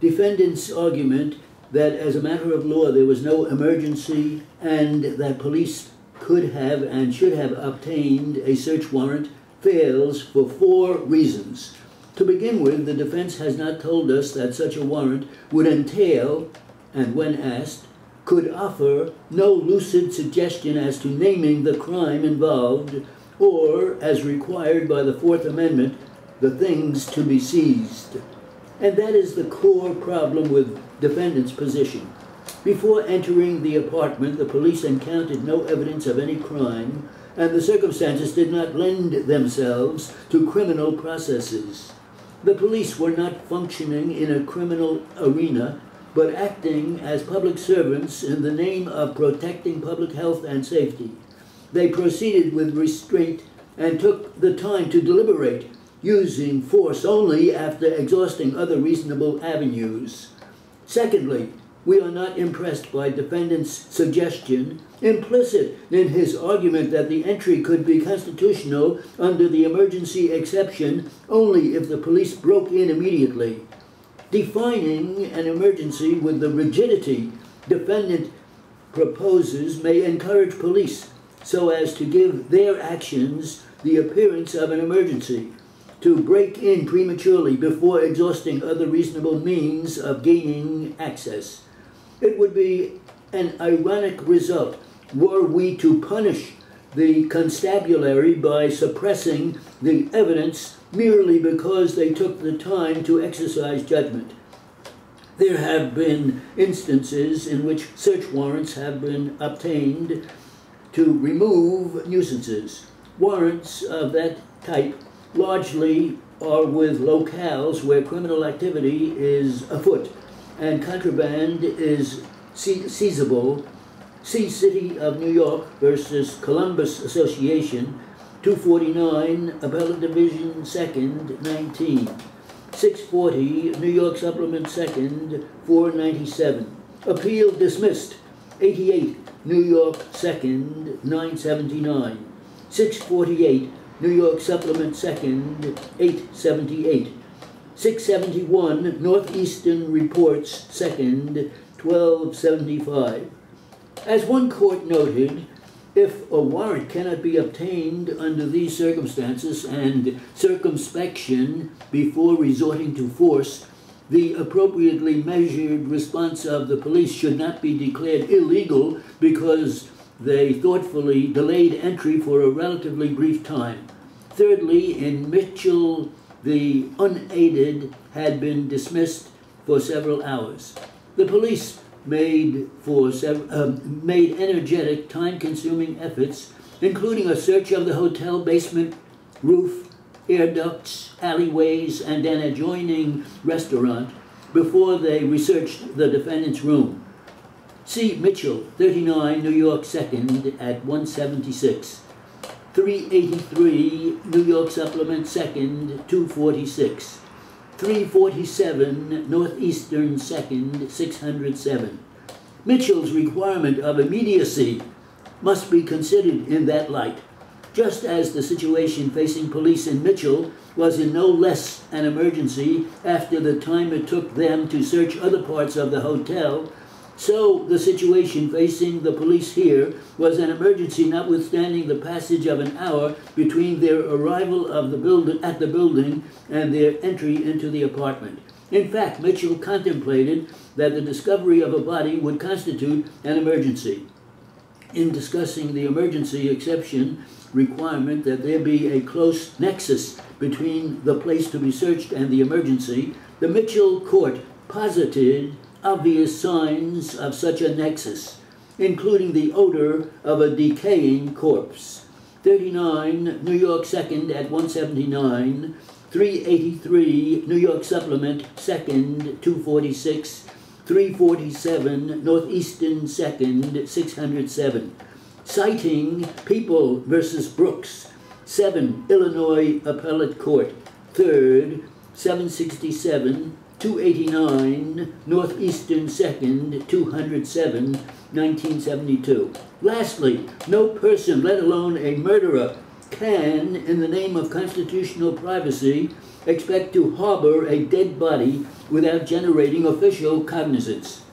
Defendant's argument that as a matter of law there was no emergency and that police could have and should have obtained a search warrant fails for 4 reasons. To begin with, the defense has not told us that such a warrant would entail, and when asked, could offer no lucid suggestion as to naming the crime involved or, as required by the Fourth Amendment, the things to be seized. And that is the core problem with defendant's position. Before entering the apartment, the police encountered no evidence of any crime, and the circumstances did not lend themselves to criminal processes. The police were not functioning in a criminal arena, but acting as public servants in the name of protecting public health and safety. They proceeded with restraint and took the time to deliberate, using force only after exhausting other reasonable avenues. Secondly, we are not impressed by defendant's suggestion, implicit in his argument that the entry could be constitutional under the emergency exception only if the police broke in immediately. Defining an emergency with the rigidity defendant proposes may encourage police so as to give their actions the appearance of an emergency, to break in prematurely before exhausting other reasonable means of gaining access. It would be an ironic result were we to punish the constabulary by suppressing the evidence merely because they took the time to exercise judgment. There have been instances in which search warrants have been obtained to remove nuisances. Warrants of that type largely are with locales where criminal activity is afoot and contraband is seizable. See City of New York versus Columbus Association, 249, Appellate Division 2nd, 19. 640, New York Supplement 2nd, 497. Appeal dismissed, 88, New York 2nd, 979. 648, New York Supplement 2nd, 878. 671, Northeastern Reports 2nd, 1275. As one court noted, if a warrant cannot be obtained under these circumstances and circumspection before resorting to force, the appropriately measured response of the police should not be declared illegal because they thoughtfully delayed entry for a relatively brief time. Thirdly, in Mitchell, the unaided had been dismissed for several hours. The police made energetic, time-consuming efforts, including a search of the hotel basement, roof, air ducts, alleyways, and an adjoining restaurant before they researched the defendant's room. See Mitchell, 39, New York 2nd at 176. 383, New York Supplement 2nd, 246. 347, Northeastern 2nd, 607. Mitchell's requirement of immediacy must be considered in that light, just as the situation facing police in Mitchell was in no less an emergency after the time it took them to search other parts of the hotel. So the situation facing the police here was an emergency notwithstanding the passage of an hour between their arrival of at the building and their entry into the apartment. In fact, Mitchell contemplated that the discovery of a body would constitute an emergency. In discussing the emergency exception requirement that there be a close nexus between the place to be searched and the emergency, the Mitchell court posited obvious signs of such a nexus, including the odor of a decaying corpse. 39, New York 2nd at 179, 383, New York Supplement 2nd, 246, 347, Northeastern 2nd, 607. Citing People versus Brooks, 7, Illinois Appellate Court, 3rd, 767, 289, Northeastern 2nd, 207, 1972. Lastly, no person, let alone a murderer, can, in the name of constitutional privacy, expect to harbor a dead body without generating official cognizance.